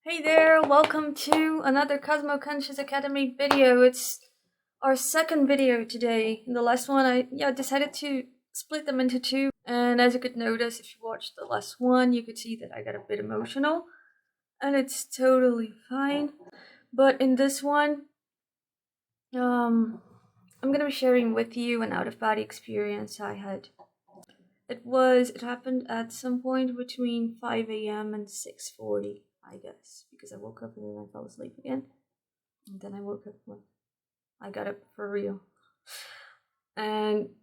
Hey there, welcome to another Cosmoconscious Academy video. It's our second video today. In the last one, I decided to split them into two. And as you could notice, if you watched the last one, you could see that I got a bit emotional. And it's totally fine. But in this one, I'm gonna be sharing with you an out-of-body experience I had. It happened at some point between 5 a.m. and 6:40. I guess, because I woke up and then I fell asleep again. And then I woke up when I got up for real. And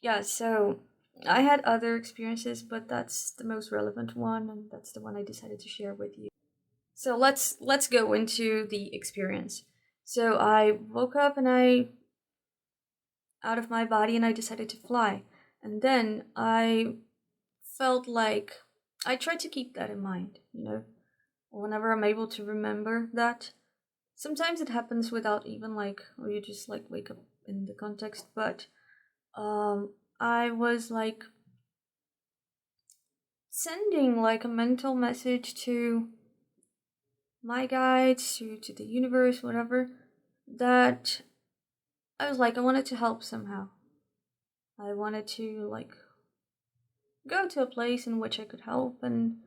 yeah, so I had other experiences, but that's the most relevant one, and that's the one I decided to share with you. So let's go into the experience. So I woke up and I out of my body and I decided to fly. And then I felt like I tried to keep that in mind, whenever I'm able to remember that. Sometimes it happens without even or you just wake up in the context, but I was sending a mental message to my guides, to the universe, whatever, that I was I wanted to help somehow. I wanted to go to a place in which I could help, and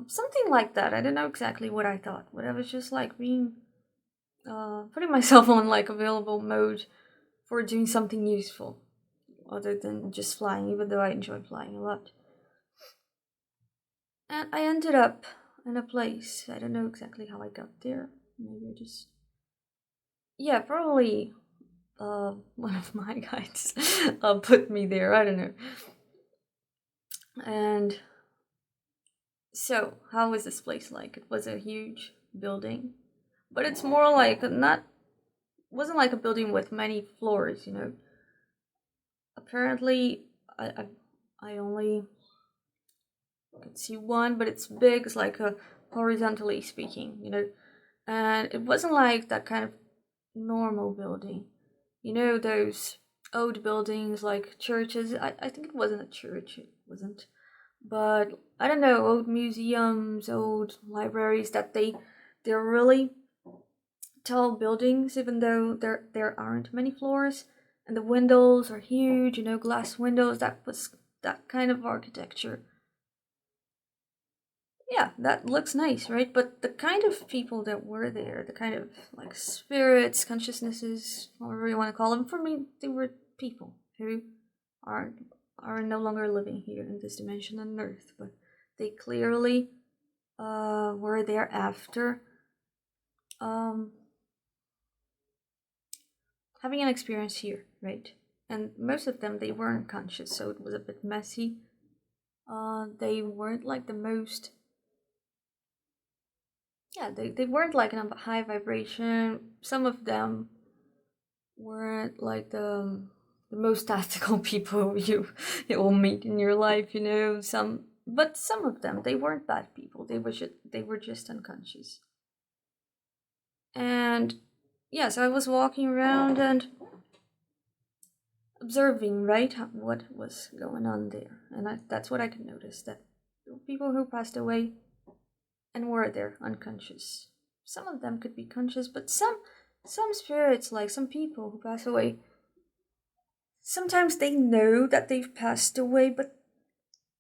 something like that. I don't know exactly what I thought, but I was just being putting myself on available mode for doing something useful other than just flying, even though I enjoy flying a lot. And I ended up in a place. I don't know exactly how I got there. Maybe I just probably one of my guides put me there. I don't know. And so, how was this place like? It was a huge building, but it's more wasn't like a building with many floors, Apparently, I only could see one, but it's big. It's horizontally speaking, And it wasn't like that kind of normal building, those old buildings like churches. I think it wasn't a church. It wasn't. But I don't know, old museums, old libraries they're really tall buildings, even though there aren't many floors, and the windows are huge, glass windows. That was that kind of architecture. Yeah, that looks nice, right? But the kind of people that were there, the kind of spirits, consciousnesses, whatever you want to call them, for me, they were people who are are no longer living here in this dimension on Earth, but they clearly were there after having an experience here, right? And most of them, they weren't conscious, so it was a bit messy. They weren't the most. Yeah, they weren't in a high vibration. Some of them weren't the most tactical people you will meet in your life, but some of them, they weren't bad people. They were just unconscious. And yeah, so I was walking around and observing, right, what was going on there. And that's what I could notice, that people who passed away and were there unconscious. Some of them could be conscious, but some spirits, some people who pass away, sometimes they know that they've passed away, but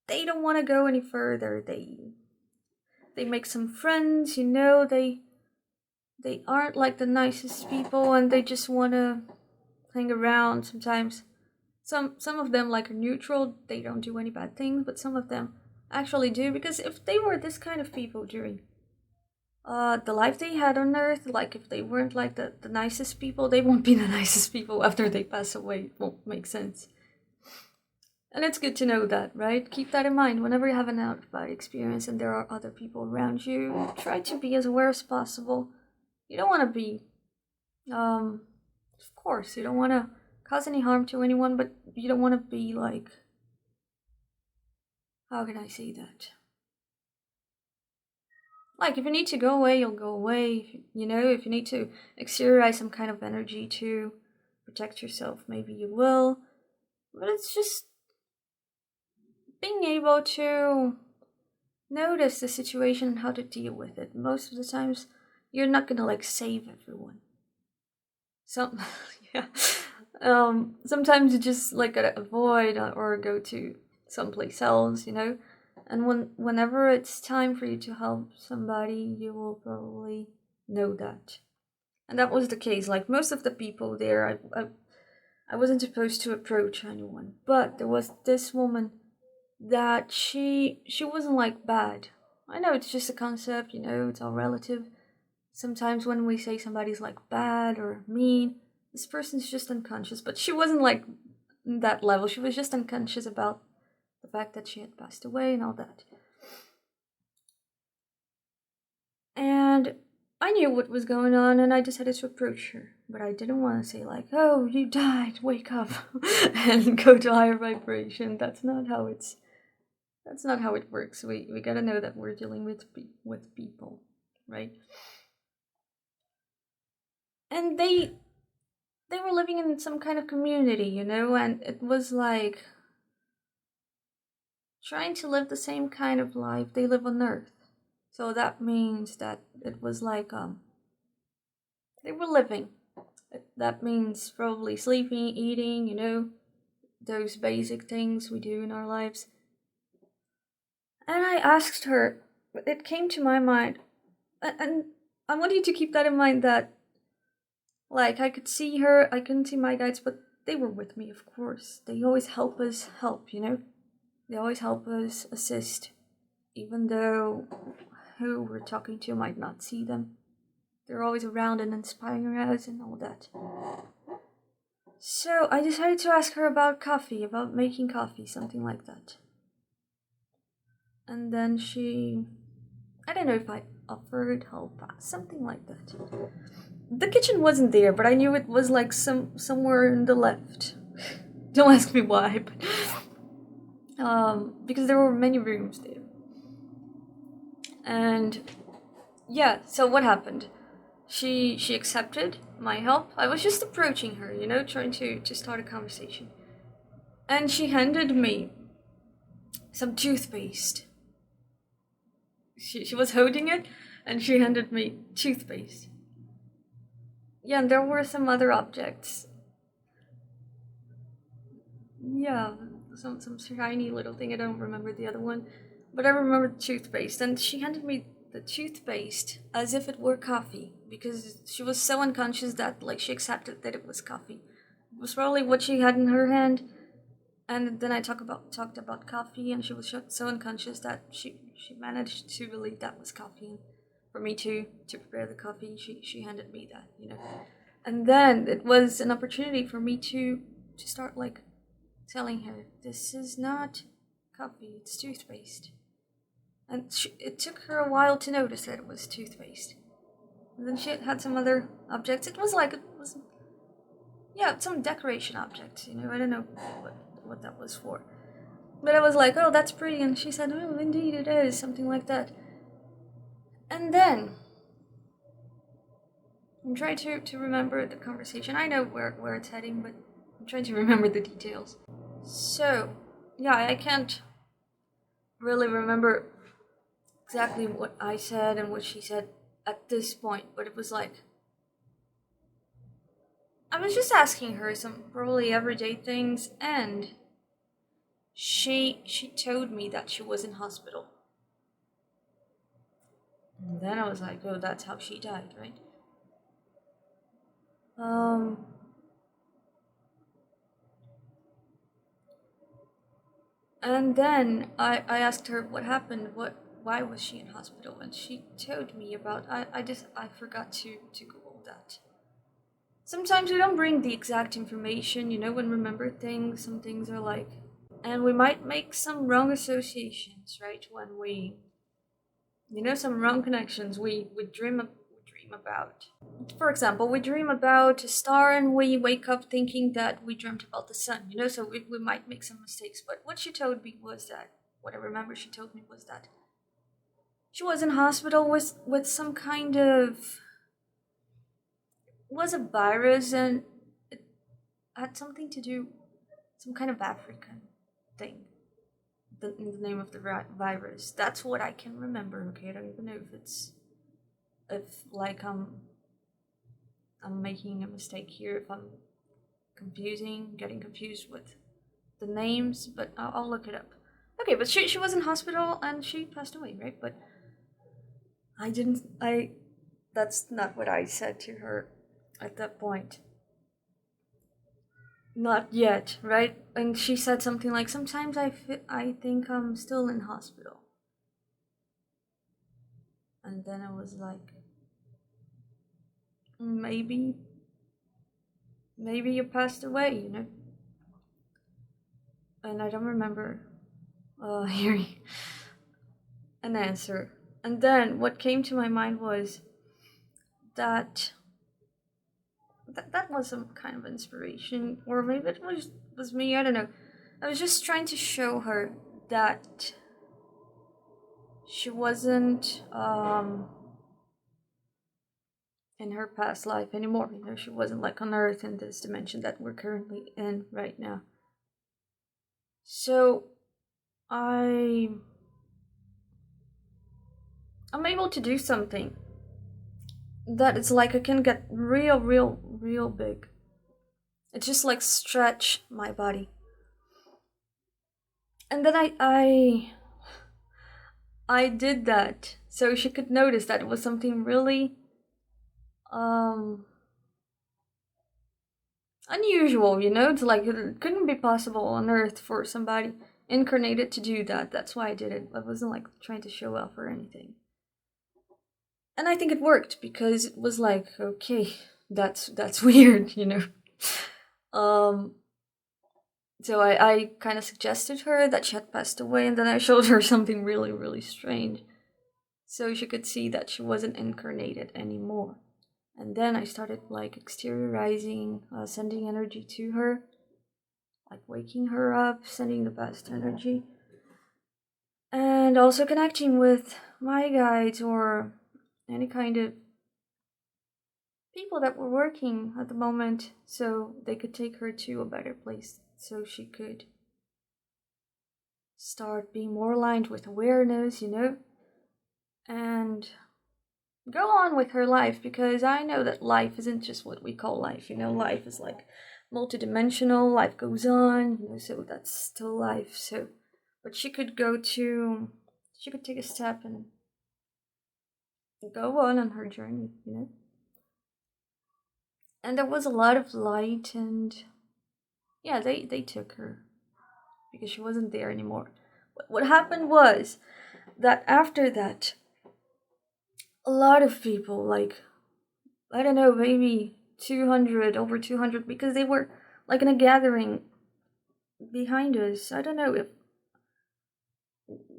they don't want to go any further. They make some friends, they aren't the nicest people, and they just want to hang around. Sometimes some of them are neutral. They don't do any bad things, but some of them actually do, because if they were this kind of people during the life they had on Earth, if they weren't the nicest people, they won't be the nicest people after they pass away. It won't make sense. And it's good to know that, right? Keep that in mind whenever you have an out-of-body experience and there are other people around you. Try to be as aware as possible. You don't want to be, of course, you don't want to cause any harm to anyone, but you don't want to be how can I say that? If you need to go away, you'll go away. If you need to exteriorize some kind of energy to protect yourself, maybe you will. But it's just being able to notice the situation and how to deal with it. Most of the times, you're not gonna like save everyone. Yeah. Sometimes you just like gotta avoid or go to someplace else, And whenever it's time for you to help somebody, you will probably know that. And that was the case. Like most of the people there, I wasn't supposed to approach anyone, but there was this woman that she wasn't like bad. I know it's just a concept, it's all relative. Sometimes when we say somebody's like bad or mean, this person's just unconscious, but she wasn't like that level. She was just unconscious about the fact that she had passed away and all that. And I knew what was going on, and I decided to approach her. But I didn't want to say like, "Oh, you died, wake up," and go to higher vibration. That's not how it works. We gotta know that we're dealing with people, right? And they were living in some kind of community, and it was like trying to live the same kind of life they live on Earth. So that means that it was like they were living. That means probably sleeping, eating, those basic things we do in our lives. And I asked her, it came to my mind, and I want you to keep that in mind, that like I could see her, I couldn't see my guides, but they were with me, of course. They always help us help, They always help us assist, even though who we're talking to might not see them. They're always around and inspiring us and all that. So I decided to ask her about coffee, about making coffee, something like that. And then I don't know if I offered help, something like that. The kitchen wasn't there, but I knew it was like somewhere in the left. Don't ask me why, but because there were many rooms there. And yeah, so what happened? She accepted my help. I was just approaching her, trying to start a conversation. And she handed me some toothpaste. She was holding it, and she handed me toothpaste. Yeah, and there were some other objects. Yeah, some shiny little thing. I don't remember the other one, but I remember the toothpaste. And she handed me the toothpaste as if it were coffee, because she was so unconscious that like she accepted that it was coffee. It was probably what she had in her hand. And then I talked about coffee, and she was so unconscious that she managed to believe that was coffee. And for me to prepare the coffee, she handed me that, And then it was an opportunity for me to start like telling her, this is not coffee, it's toothpaste. And it took her a while to notice that it was toothpaste. And then she had some other objects. It was some decoration objects, I don't know what that was for. But I was like, oh, that's pretty. And she said, oh, indeed it is, something like that. And then I'm trying to remember the conversation. I know where it's heading, but I'm trying to remember the details. So, yeah, I can't really remember exactly what I said and what she said at this point, but it was like, I was just asking her some probably everyday things, and she told me that she was in hospital. And then I was like, oh, that's how she died, right? And then I asked her what happened, why was she in hospital, and she told me about, I forgot to Google that. Sometimes we don't bring the exact information, when we remember things, some things are like, and we might make some wrong associations, right? When we, some wrong connections we dream about. For example, we dream about a star and we wake up thinking that we dreamt about the sun, so we might make some mistakes. But what she told me was that, what I remember she told me was that she was in hospital with some kind of, was a virus, and it had something to do, some kind of African thing the name of the virus. That's what I can remember. Okay, I don't even know if like I'm making a mistake here, if I'm getting confused with the names, but I'll look it up. Okay, but she was in hospital and she passed away, right? But that's not what I said to her at that point. Not yet, right? And she said something like, sometimes I think I'm still in hospital. And then I was like, maybe you passed away, you know? And I don't remember hearing an answer. And then what came to my mind was that was some kind of inspiration, or maybe it was me, I don't know. I was just trying to show her that she wasn't in her past life anymore, you know. She wasn't like on Earth in this dimension that we're currently in right now. So I'm able to do something that it's like I can get real big. It just like stretch my body. And then I did that so she could notice that it was something really unusual, you know. It's like it couldn't be possible on Earth for somebody incarnated to do that. That's why I did it. I wasn't like trying to show off or anything. And I think it worked, because it was like, okay, that's weird, you know. So I kind of suggested her that she had passed away, and then I showed her something really strange, so she could see that she wasn't incarnated anymore. And then I started like exteriorizing, sending energy to her, like waking her up, sending the best energy, and also connecting with my guides or any kind of people that were working at the moment, so they could take her to a better place, so she could start being more aligned with awareness, you know, and go on with her life. Because I know that life isn't just what we call life, you know. Life is like multidimensional, life goes on, you know, so that's still life. So, but she could take a step and go on her journey, you know. And there was a lot of light, and yeah, they took her because she wasn't there anymore. What happened was that after that, a lot of people, like, I don't know, maybe 200, over 200, because they were like in a gathering behind us. I don't know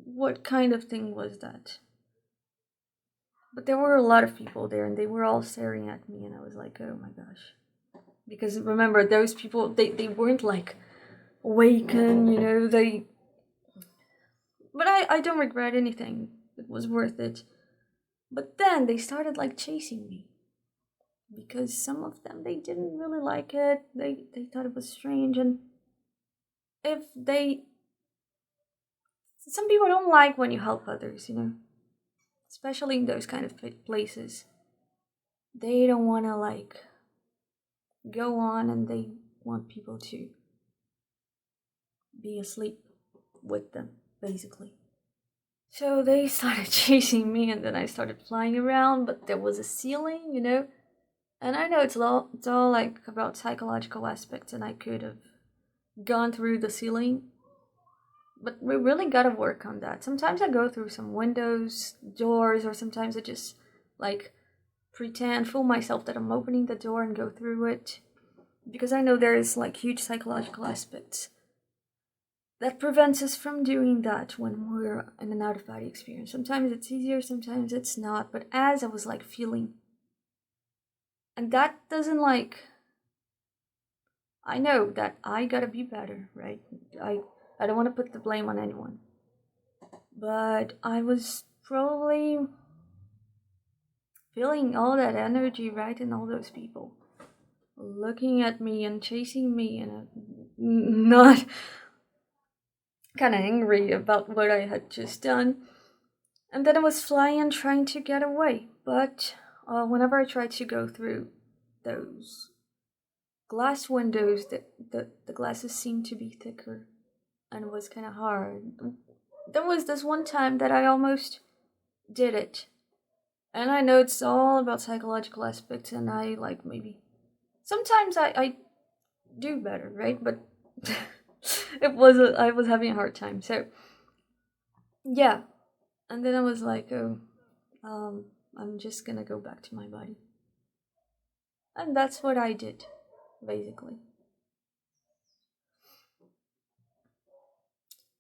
what kind of thing was that. But there were a lot of people there, and they were all staring at me, and I was like, oh my gosh. Because remember, those people, they weren't like awakened, you know, but I don't regret anything. It was worth it. But then they started like chasing me, because some of them, they didn't really like it. They thought it was strange, and some people don't like when you help others, you know, especially in those kind of places. They don't want to like go on, and they want people to be asleep with them, basically. So they started chasing me, and then I started flying around, but there was a ceiling, you know. And I know it's all like about psychological aspects, and I could have gone through the ceiling, but we really gotta work on that. Sometimes I go through some windows, doors, or sometimes I just like fool myself that I'm opening the door and go through it, because I know there is like huge psychological aspects that prevents us from doing that when we're in an out-of-body experience. Sometimes it's easier, sometimes it's not, but as I was like feeling, and that doesn't like, I know that I gotta be better, right? I don't want to put the blame on anyone, but I was probably feeling all that energy, right, and all those people looking at me and chasing me, and not kind of angry about what I had just done. And then I was flying and trying to get away. But whenever I tried to go through those glass windows, the glasses seemed to be thicker and it was kind of hard. There was this one time that I almost did it. And I know it's all about psychological aspects, and I like maybe sometimes I do better, right? But I was having a hard time. So yeah, and then I was like, oh, I'm just gonna go back to my body, and that's what I did, basically.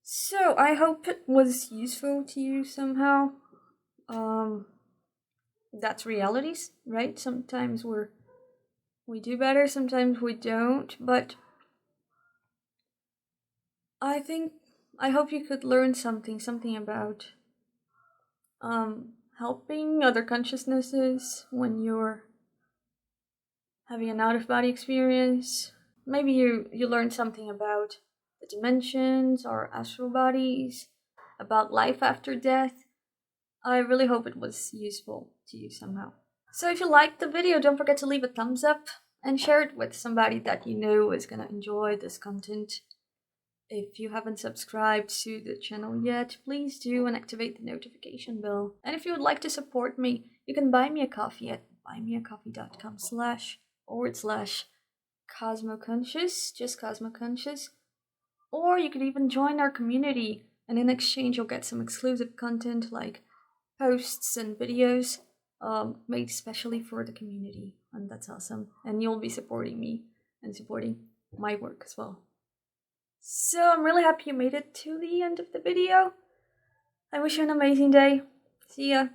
So I hope it was useful to you somehow. That's realities, right? Sometimes we do better, sometimes we don't, but I hope you could learn something about helping other consciousnesses when you're having an out of body experience. Maybe you learn something about the dimensions or astral bodies, about life after death. I really hope it was useful to you somehow. So if you liked the video, don't forget to leave a thumbs up and share it with somebody that you know is gonna enjoy this content. If you haven't subscribed to the channel yet, please do and activate the notification bell. And if you would like to support me, you can buy me a coffee at buymeacoffee.com/Cosmoconscious, just Cosmoconscious. Or you could even join our community, and in exchange you'll get some exclusive content like posts and videos made especially for the community, and that's awesome. And you'll be supporting me and supporting my work as well. So I'm really happy you made it to the end of the video. I wish you an amazing day. See ya.